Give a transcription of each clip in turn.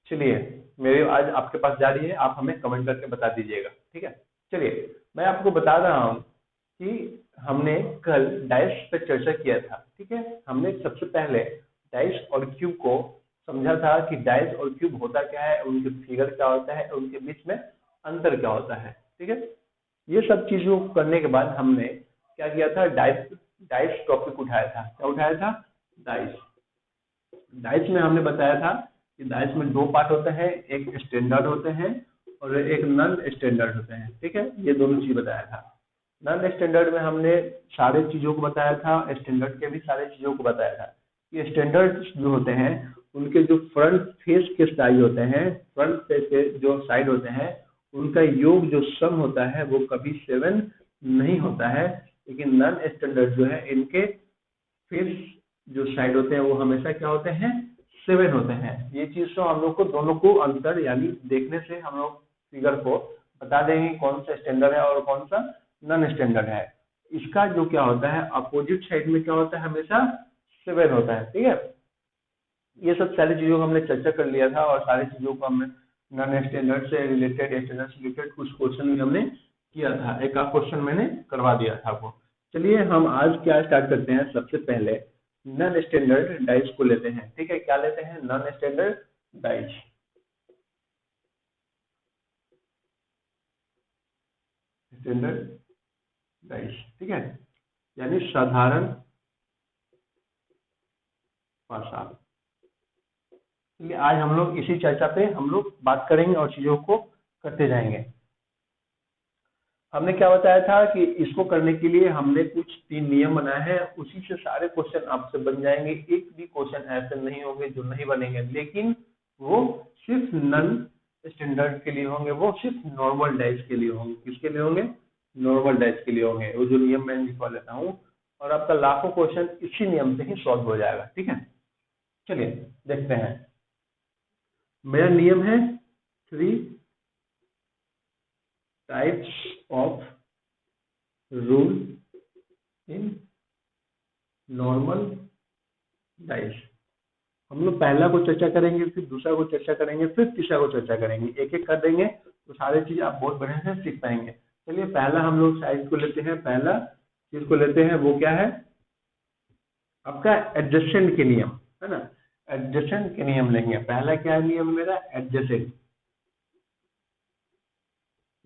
चलिए, मेरी आज आपके पास जा रही है, आप हमें कमेंट करके बता दीजिएगा, ठीक है। चलिए, मैं आपको बता रहा हूँ कि हमने कल डाइस पे चर्चा किया था, ठीक है। हमने सबसे पहले डाइस और क्यूब को समझा था कि डाइस और क्यूब होता क्या है, उनके फिगर क्या होता है, उनके बीच में अंतर क्या होता है, ठीक है। ये सब चीजों को करने के बाद हमने क्या किया था, डाइस डाइस टॉपिक उठाया था। क्या उठाया था? डाइस। डाइस में हमने बताया था कि डाइस में दो पार्ट होते हैं, एक स्टैंडर्ड होते हैं और एक नॉन स्टैंडर्ड होते हैं, ठीक है। ये दोनों चीज बताया था। नॉन स्टैंडर्ड में हमने सारे चीजों को बताया था, स्टैंडर्ड के भी सारे चीजों को बताया था। ये स्टैंडर्ड जो होते हैं उनके जो फ्रंट फेस के साइड होते हैं, फ्रंट फेस के जो साइड होते हैं, उनका योग जो सम होता है वो कभी 7 नहीं होता है। लेकिन नॉन स्टैंडर्ड जो है, इनके फेस जो साइड होते हैं वो हमेशा क्या होते हैं, 7 होते हैं। ये चीज तो हम लोग को दोनों को अंतर यानी देखने से हम लोग फिगर को बता देंगे कौन सा स्टैंडर्ड है और कौन सा नॉन स्टैंडर्ड है। इसका जो क्या होता है, अपोजिट साइड में क्या होता है, हमेशा 7 होता है, ठीक है। ये सब सारी चीजों को हमने चर्चा कर लिया था और सारी चीजों को हमने नॉन स्टैंडर्ड से रिलेटेड, स्टैंडर्ड से रिलेटेड कुछ क्वेश्चन भी हमने किया था। एक आध क्वेश्चन मैंने करवा दिया था आपको। चलिए, हम आज क्या स्टार्ट करते हैं। सबसे पहले नॉन स्टैंडर्ड डाइस को लेते हैं, ठीक है। क्या लेते हैं? Non standard dice. Standard dice, ठीक है, यानी साधारण पासा। चलिए, आज हम लोग इसी चर्चा पे हम लोग बात करेंगे और चीजों को करते जाएंगे। हमने क्या बताया था कि इसको करने के लिए हमने कुछ 3 नियम बनाए हैं, उसी से सारे क्वेश्चन आपसे बन जाएंगे। एक भी क्वेश्चन ऐसे नहीं होंगे जो नहीं बनेंगे, लेकिन वो सिर्फ नॉन स्टैंडर्ड के लिए होंगे, वो सिर्फ नॉर्मल डाइस के लिए होंगे। किसके लिए होंगे? नॉर्मल डाइस के लिए होंगे। वो जो नियम मैं लिखवा लेता हूँ और आपका लाखों क्वेश्चन इसी नियम से ही सॉल्व हो जाएगा, ठीक है। चलिए देखते हैं। मेरा नियम है 3 types of rule in normal dice. हम लोग पहला को चर्चा करेंगे, फिर दूसरा को चर्चा करेंगे, फिर तीसरा को चर्चा करेंगे। एक एक कर देंगे तो सारी चीज आप बहुत बढ़िया से सीख पाएंगे। चलिए, पहला हम लोग साइज को लेते हैं। पहला चीज को लेते हैं, वो क्या है? आपका एडजस्टेंट के नियम, है ना। एडजस्टेंट के नियम लेंगे। पहला क्या है नियम मेरा? एडजस्टेंट।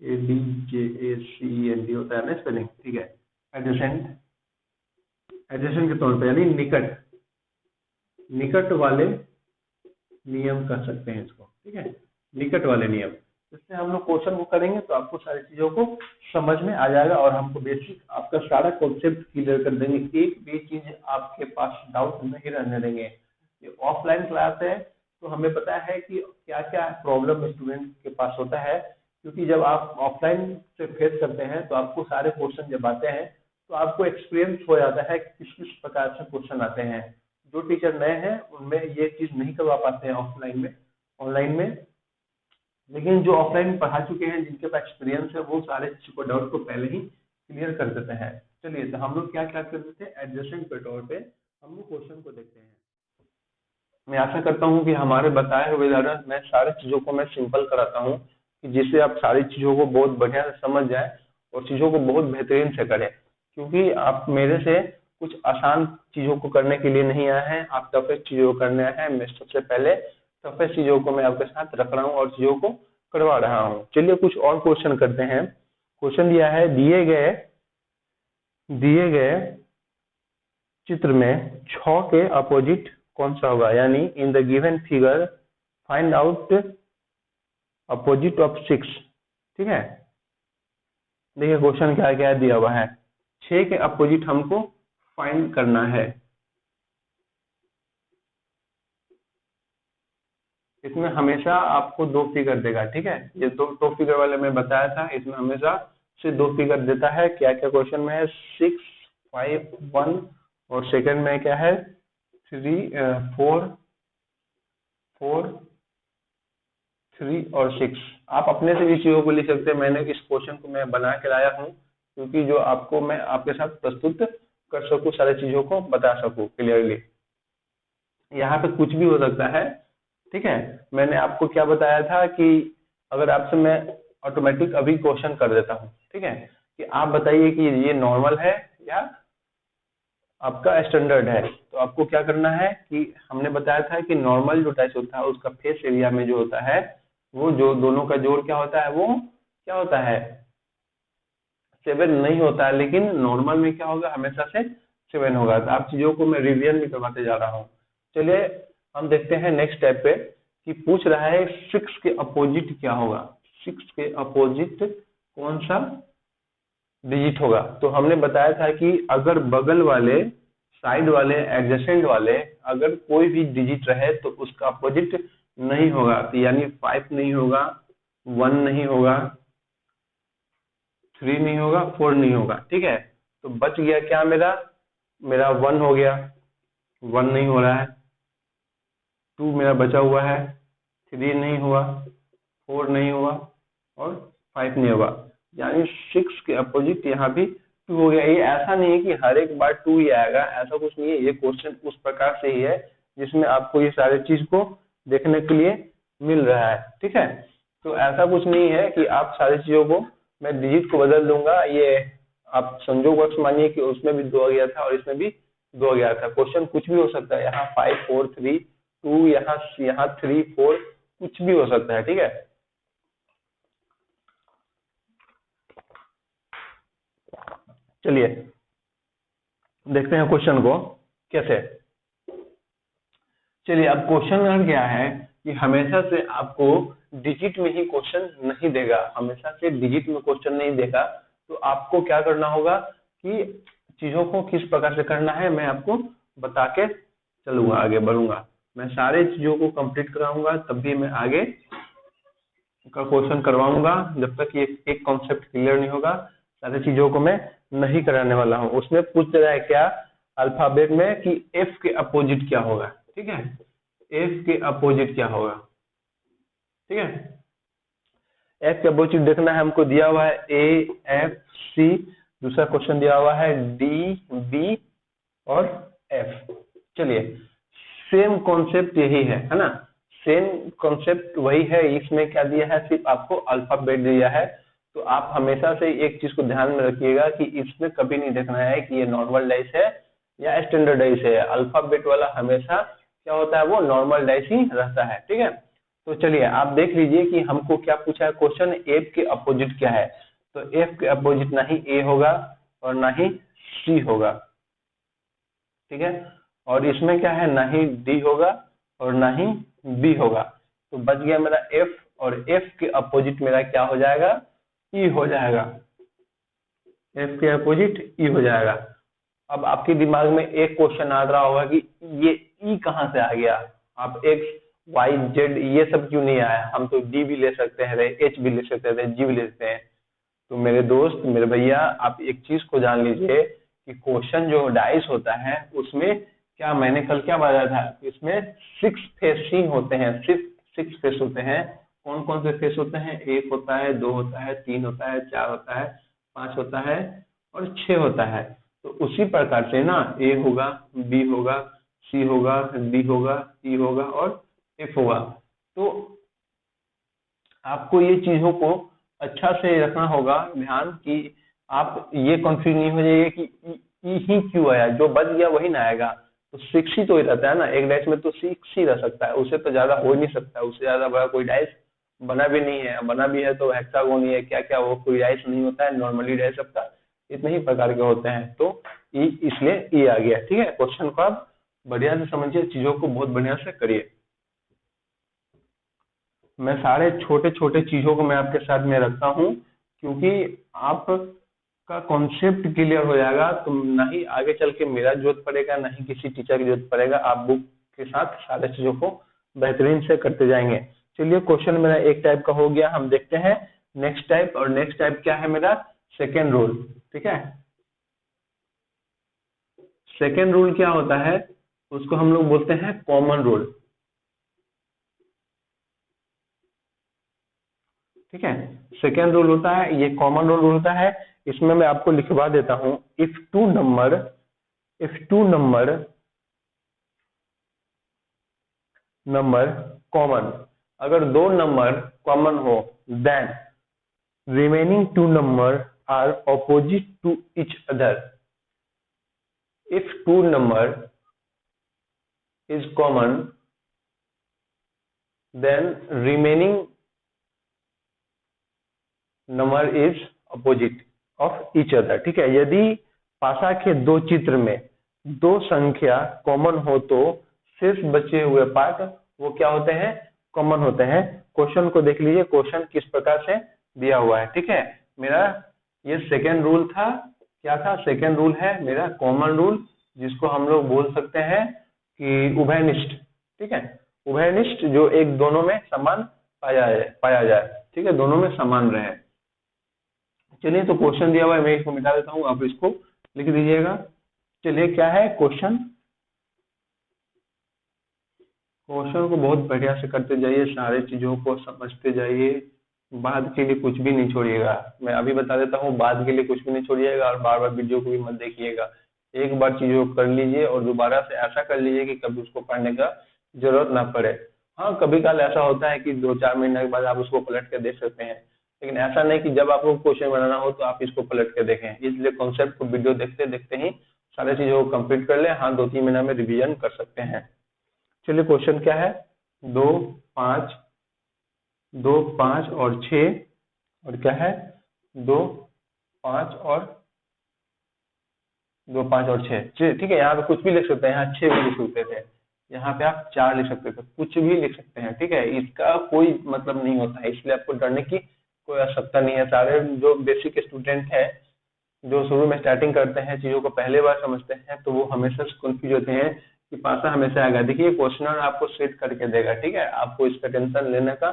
ADJACENT होता है ना स्पेलिंग, ठीक है। एडजेसेंट, एडजेसेंट के तौर पे यानी निकट, निकट वाले नियम कर सकते हैं इसको, ठीक है। निकट वाले नियम। इससे हम लोग क्वेश्चन को करेंगे तो आपको सारी चीजों को समझ में आ जाएगा और हमको बेसिक आपका सारा कॉन्सेप्ट क्लियर कर देंगे। एक भी चीज आपके पास डाउट नहीं रहने देंगे। ये ऑफलाइन क्लास है तो हमें पता है कि क्या क्या प्रॉब्लम स्टूडेंट के पास होता है, क्योंकि जब आप ऑफलाइन से फेस करते हैं तो आपको सारे क्वेश्चन जब आते हैं तो आपको एक्सपीरियंस हो जाता है कि किस किस प्रकार से क्वेश्चन आते हैं। जो टीचर नए हैं उनमें ये चीज नहीं करवा पाते हैं ऑफलाइन में, ऑनलाइन में। लेकिन जो ऑफलाइन पढ़ा चुके हैं, जिनके पास एक्सपीरियंस है, वो सारे चीजों को डाउट को पहले ही क्लियर कर देते हैं। चलिए, तो हम लोग क्या क्या कर देते हैं, एडजस्टेंट के तौर पे हम लोग क्वेश्चन को देखते हैं। मैं आशा करता हूँ कि हमारे बताए हुए उदाहरण में सारी चीजों को मैं सिंपल कराता हूँ कि जिससे आप सारी चीजों को बहुत बढ़िया से समझ जाए और चीजों को बहुत बेहतरीन से करें। क्योंकि आप मेरे से कुछ आसान चीजों को करने के लिए नहीं आए हैं, आप टफेस्ट चीजों को करने आए हैं। मैं सबसे पहले टफेस्ट चीजों को मैं आपके साथ रख रहा हूँ और चीजों को करवा रहा हूँ। चलिए, कुछ और क्वेश्चन करते हैं। क्वेश्चन दिया है, दिए गए चित्र में 6 के अपोजिट कौन सा होगा, यानी in the given figure find out opposite of 6, ठीक है। देखिए क्वेश्चन क्या क्या दिया हुआ है, 6 के अपोजिट हमको फाइंड करना है। इसमें हमेशा आपको 2 फिगर देगा, ठीक है। ये दो फिगर वाले मैं बताया था, इसमें हमेशा से 2 फिगर देता है। क्या क्या क्वेश्चन में है? 6, 5, 1 और सेकंड में क्या है? 3, 4, 3 और 6। आप अपने से भी चीजों को लिख सकते हैं। मैंने इस क्वेश्चन को मैं बना के लाया हूँ क्योंकि जो आपको मैं आपके साथ प्रस्तुत कर सकूं, सारी चीजों को बता सकूं क्लियरली। यहाँ पे कुछ भी हो सकता है, ठीक है। मैंने आपको क्या बताया था कि अगर आपसे मैं ऑटोमेटिक अभी क्वेश्चन कर देता हूँ, ठीक है, कि आप बताइए कि ये नॉर्मल है या आपका स्टैंडर्ड है। तो आपको क्या करना है कि हमने बताया था कि नॉर्मल जो डाइस होता है उसका फेस एरिया में जो होता है वो जो दोनों का जोड़ क्या होता है, वो क्या होता है, 7 नहीं होता है, लेकिन नॉर्मल में क्या होगा, हमेशा से 7 होगा। तो आप चीजों को मैं रिवीजन भी करवाते जा रहा हूँ। चलिए हम देखते हैं नेक्स्ट स्टेप पे कि पूछ रहा है 6 के अपोजिट क्या होगा। 6 के अपोजिट कौन सा डिजिट होगा। तो हमने बताया था कि अगर बगल वाले, साइड वाले, एडजेसेंट वाले अगर कोई भी डिजिट रहे तो उसका अपोजिट नहीं होगा। तो यानी 5 नहीं होगा, 1 नहीं होगा, 3 नहीं होगा, 4 नहीं होगा, ठीक है। तो बच गया क्या, मेरा मेरा 1 हो गया, 1 नहीं हो रहा है, 2 मेरा बचा हुआ है, 3 नहीं हुआ, 4 नहीं हुआ और 5 नहीं होगा। यानी 6 के अपोजिट यहाँ भी 2 हो गया। ये ऐसा नहीं है कि हर एक बार 2 ही आएगा, ऐसा कुछ नहीं है। ये क्वेश्चन उस प्रकार से ही है जिसमें आपको ये सारे चीज को देखने के लिए मिल रहा है, ठीक है। तो ऐसा कुछ नहीं है कि आप सारी चीजों को मैं डिजिट को बदल दूंगा। ये आप संजोगवश मानिए कि उसमें भी 2 आ गया था और इसमें भी 2 आ गया था। क्वेश्चन कुछ भी हो सकता है, यहाँ 5 4 3 2, यहाँ 3 4 कुछ भी हो सकता है, ठीक है। चलिए देखते हैं क्वेश्चन को कैसे। चलिए अब क्वेश्चन क्या है कि हमेशा से आपको डिजिट में ही क्वेश्चन नहीं देगा, हमेशा से डिजिट में क्वेश्चन नहीं देगा। तो आपको क्या करना होगा कि चीजों को किस प्रकार से करना है मैं आपको बता के चलूंगा, आगे बढ़ूंगा। मैं सारे चीजों को कंप्लीट कराऊंगा तब भी मैं आगे का क्वेश्चन करवाऊंगा। जब तक ये एक कॉन्सेप्ट क्लियर नहीं होगा सारी चीजों को मैं नहीं कराने वाला हूँ। उसमें पूछ रहा है क्या अल्फाबेट में कि एफ के अपोजिट क्या होगा, ठीक है। एफ के अपोजिट क्या होगा, ठीक है। एफ के अपोजिट देखना है हमको, दिया हुआ है ए एफ सी, दूसरा क्वेश्चन दिया हुआ है डी बी और एफ। चलिए सेम कॉन्सेप्ट यही है ना, सेम कॉन्सेप्ट वही है। इसमें क्या दिया है, सिर्फ आपको अल्फाबेट दिया है। तो आप हमेशा से एक चीज को ध्यान में रखिएगा कि इसमें कभी नहीं देखना है कि ये नॉर्मल डाइस है या स्टैंडर्ड डाइस है। अल्फाबेट वाला हमेशा क्या होता है, वो नॉर्मल डाइस ही रहता है, ठीक है। तो चलिए आप देख लीजिए कि हमको क्या पूछा है क्वेश्चन, एफ के अपोजिट क्या है। तो एफ के अपोजिट ना ही ए होगा और ना ही सी होगा, ठीक है। और इसमें क्या है, ना ही डी होगा और ना ही बी होगा। तो बच गया मेरा एफ, और एफ के अपोजिट मेरा क्या हो जाएगा, ई हो जाएगा। एफ के अपोजिट ई हो जाएगा। अब आपके दिमाग में एक क्वेश्चन आ रहा होगा कि ये ई कहाँ से आ गया, आप एक्स वाई जेड ये सब क्यों नहीं आया, हम तो डी भी ले सकते हैं, एच भी ले सकते हैं, जी भी ले सकते हैं। तो मेरे दोस्त, मेरे भैया, आप एक चीज को जान लीजिए कि क्वेश्चन जो डाइस होता है उसमें क्या, मैंने कल क्या बताया था, इसमें 6 फेसिंग होते हैं, सिर्फ 6 फेस होते हैं। कौन कौन से फेस होते हैं, 1 होता है, 2 होता है, 3 होता है, 4 होता है, 5 होता है और 6 होता है। तो उसी प्रकार से ना ए होगा, बी होगा, सी होगा, डी होगा, ई होगा और एफ होगा। तो आपको ये चीजों को अच्छा से रखना होगा ध्यान कि आप ये कंफ्यूज नहीं हो जाइए कि ई ही क्यों आया, जो बच गया वही ना आएगा। तो 6 ही तो ही रहता है ना, एक डाइस में तो 6 ही रह सकता है, उससे तो ज्यादा हो ही नहीं सकता, उससे ज्यादा बड़ा कोई डाइस बना भी नहीं है, बना भी है तो हेक्सागोन ही है, क्या क्या वो कोई डाइस नहीं होता है, नॉर्मली डाइस सबका इतने ही प्रकार के होते हैं। तो ई इसलिए ई आ गया, ठीक है। क्वेश्चन को आप बढ़िया से समझिए, चीजों को बहुत बढ़िया से करिए। मैं सारे छोटे छोटे चीजों को मैं आपके साथ में रखता हूँ क्योंकि आप का कॉन्सेप्ट क्लियर हो जाएगा तो ना ही आगे चल के मेरा जरूरत पड़ेगा, ना ही किसी टीचर की जरूरत पड़ेगा। आप बुक के साथ सारे चीजों को बेहतरीन से करते जाएंगे। चलिए क्वेश्चन मेरा एक टाइप का हो गया, हम देखते हैं नेक्स्ट टाइप। और नेक्स्ट टाइप क्या है मेरा, सेकेंड रूल, ठीक है। सेकेंड रूल क्या होता है, उसको हम लोग बोलते हैं कॉमन रूल, ठीक है। सेकेंड रूल होता है, ये कॉमन रूल होता है। इसमें मैं आपको लिखवा देता हूं, if two number number common, अगर दो नंबर कॉमन हो then remaining two number are opposite to each other. If two number is common, then remaining number is opposite of each other. ठीक है, यदि पासा के दो चित्र में दो संख्या कॉमन हो तो शेष बचे हुए पार्ट वो क्या होते हैं, कॉमन होते हैं। क्वेश्चन को देख लीजिए, क्वेश्चन किस प्रकार से दिया हुआ है। ठीक है, मेरा ये सेकेंड रूल था, क्या था, सेकेंड रूल है मेरा कॉमन रूल, जिसको हम लोग बोल सकते हैं कि उभयनिष्ठ। ठीक है, उभयनिष्ठ जो एक दोनों में समान पाया जाए। ठीक है, दोनों में समान रहे। चलिए, तो क्वेश्चन दिया हुआ है, मैं इसको मिटा देता हूँ, आप इसको लिख दीजिएगा। चलिए, क्या है क्वेश्चन, क्वेश्चन को बहुत बढ़िया से करते जाइए, सारे चीजों को समझते जाइए, बाद के लिए कुछ भी नहीं छोड़िएगा। मैं अभी बता देता हूँ, बाद के लिए कुछ भी नहीं छोड़िएगा, और बार बार वीडियो को भी मत देखिएगा। एक बार चीजों को कर लीजिए और दोबारा से ऐसा कर लीजिए कि कभी उसको पढ़ने का जरूरत ना पड़े। हाँ, कभी कल ऐसा होता है कि 2-4 महीने के बाद आप उसको पलट के देख सकते हैं, लेकिन ऐसा नहीं कि जब आपको क्वेश्चन बनाना हो तो आप इसको पलट के देखें। इसलिए कॉन्सेप्ट को वीडियो देखते देखते ही सारी चीजों को कंप्लीट कर ले। हाँ, 2-3 महीना में रिविजन कर सकते हैं। चलिए, क्वेश्चन क्या है, 2, 5 और 6, और क्या है 2, 5 और 6। ठीक है, यहाँ पे कुछ भी लिख सकते हैं, यहाँ 6 भी लिख सकते थे, यहाँ पे आप 4 लिख सकते थे, कुछ भी लिख सकते हैं। ठीक है, इसका कोई मतलब नहीं होता है, इसलिए आपको डरने की कोई आवश्यकता नहीं है। सारे जो बेसिक स्टूडेंट है, जो शुरू में स्टार्टिंग करते हैं, चीजों को पहले बार समझते हैं, तो वो हमेशा कंफ्यूज होते हैं कि पासा हमेशा आएगा। देखिए, क्वेश्चनर आपको सेट करके देगा। ठीक है, आपको इसका टेंशन लेने का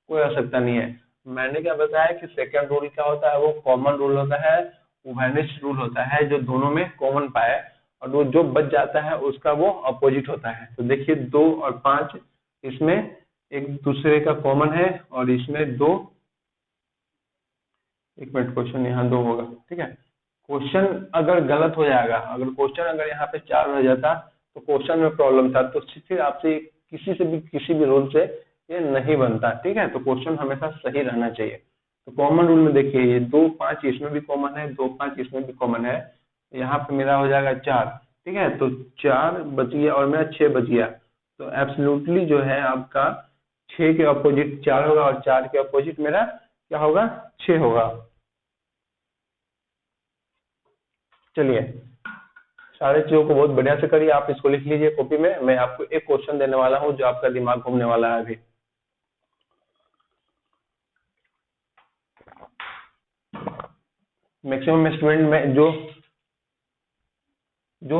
कोई आवश्यकता नहीं है। मैंने क्या बताया कि सेकंड रूल क्या होता है, वो कॉमन रूल होता है, उभयनिष्ठ रूल होता है, जो दोनों में कॉमन पाए, और वो जो बच जाता है उसका वो अपोजिट होता है। तो देखिए, 2 और 5 इसमें एक दूसरे का कॉमन है, और इसमें 2, एक मिनट, क्वेश्चन यहाँ 2 होगा। ठीक है, क्वेश्चन अगर गलत हो जाएगा, अगर क्वेश्चन अगर यहाँ पे 4 हो जाता तो क्वेश्चन में प्रॉब्लम था, तो फिर आपसे किसी भी रूल से ये नहीं बनता। ठीक है, तो क्वेश्चन हमेशा सही रहना चाहिए। तो कॉमन रूल में देखिए, ये 2, 5 इसमें भी कॉमन है, 2, 5 इसमें भी कॉमन है, यहाँ पे मेरा हो जाएगा 4। ठीक है, तो 4 बच गया और मेरा 6 बच गया, तो एब्सोल्युटली जो है आपका 6 के अपोजिट 4 होगा, और 4 के अपोजिट मेरा क्या होगा, 6 होगा। चलिए, सारे चीजों को बहुत बढ़िया से करिए, आप इसको लिख लीजिए कॉपी में। मैं आपको एक क्वेश्चन देने वाला हूं जो आपका दिमाग घूमने वाला है अभी। मैक्सिमम स्टूडेंट में जो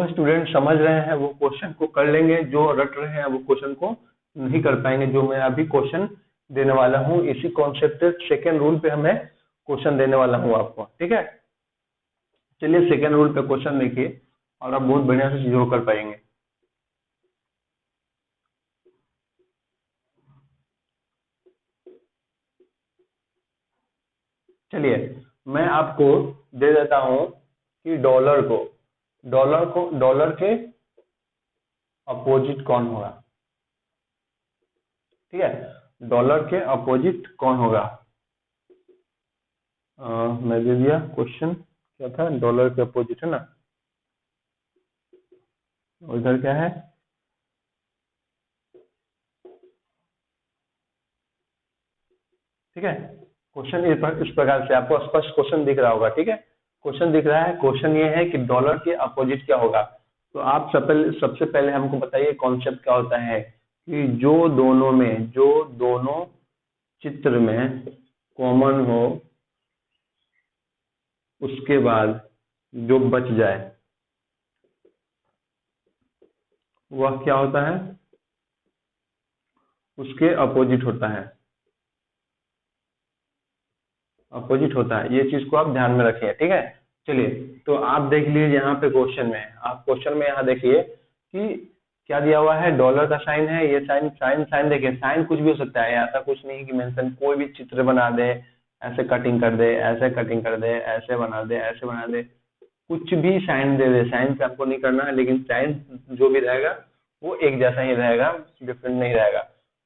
स्टूडेंट समझ रहे हैं वो क्वेश्चन को कर लेंगे, जो रट रहे हैं वो क्वेश्चन को नहीं कर पाएंगे। जो मैं अभी क्वेश्चन देने वाला हूं, इसी कॉन्सेप्ट सेकेंड रूल पे हमें क्वेश्चन देने वाला हूं आपको। ठीक है, चलिए सेकेंड रूल पे क्वेश्चन देखिए, और आप बहुत बढ़िया से चीजों कर पाएंगे। चलिए, मैं आपको दे देता हूं कि डॉलर के अपोजिट कौन होगा। ठीक है, डॉलर के अपोजिट कौन होगा। मैं दे दिया क्वेश्चन, क्या था, डॉलर के अपोजिट है ना, उधर क्या है, ठीक है। क्वेश्चन इस प्रकार से आपको स्पष्ट क्वेश्चन दिख रहा होगा। ठीक है, क्वेश्चन दिख रहा है, क्वेश्चन ये है कि डॉलर के अपोजिट क्या होगा। तो आप सबसे पहले हमको बताइए कॉन्सेप्ट क्या होता है कि जो दोनों चित्र में कॉमन हो, उसके बाद जो बच जाए वह क्या होता है, उसके अपोजिट होता है, ये चीज को आप ध्यान में रखिए। ठीक है, चलिए, तो आप देख लीजिए यहाँ पे क्वेश्चन में, आप क्वेश्चन में यहाँ देखिए कि क्या दिया हुआ है, डॉलर का साइन है, ये साइन देखिए, साइन कुछ भी हो सकता है, ऐसा कुछ नहीं कि मेंशन, कोई भी चित्र बना दे, ऐसे कटिंग कर दे, ऐसे कटिंग कर दे, ऐसे बना दे, ऐसे बना दे, कुछ भी साइन दे दे, साइन पे आपको नहीं करना है, लेकिन साइन जो भी रहेगा वो एक जैसा ही रहेगा, डिफरेंट नहीं रहेगा।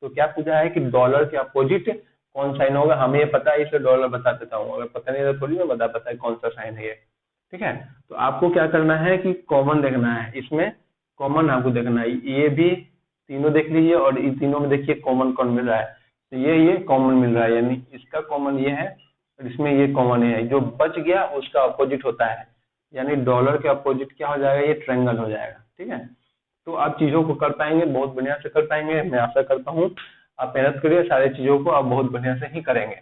तो क्या पूछा है कि डॉलर के अपोजिट कौन साइन होगा, हमें ये पता है इसलिए डॉलर बता देता हूँ, अगर पता नहीं तो थोड़ी मैं बता पाता है कौन सा साइन है ये। ठीक है, तो आपको क्या करना है कि कॉमन देखना है, इसमें कॉमन आपको देखना है, ये भी तीनों देख लीजिए और इन तीनों में देखिए कॉमन कौन मिल रहा है, तो ये कॉमन मिल रहा है, यानी इसका कॉमन ये है और इसमें ये कॉमन है, जो बच गया उसका अपोजिट होता है, यानी डॉलर के अपोजिट क्या हो जाएगा, ये ट्रायंगल हो जाएगा। ठीक है, तो आप चीजों को कर पाएंगे, बहुत बढ़िया से कर पाएंगे, मैं आशा करता हूँ। आप मेहनत करिए, सारी चीजों को आप बहुत बढ़िया से ही करेंगे।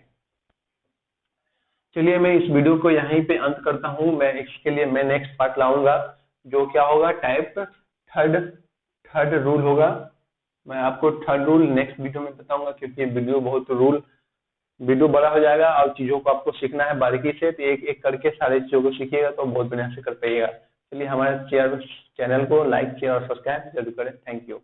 चलिए मैं इस वीडियो को यहीं पे अंत करता हूँ, मैं इसके लिए मैं नेक्स्ट पार्ट लाऊंगा, जो क्या होगा टाइप थर्ड थर्ड रूल होगा। मैं आपको थर्ड रूल नेक्स्ट वीडियो में बताऊंगा, क्योंकि वीडियो बड़ा हो जाएगा और चीजों को आपको सीखना है बारीकी से, तो एक एक करके सारी चीजों को सीखिएगा तो बहुत बढ़िया से कर पाइएगा। चलिए हमारे चैनल को लाइक शेयर और सब्सक्राइब जरूर करें। Thank you.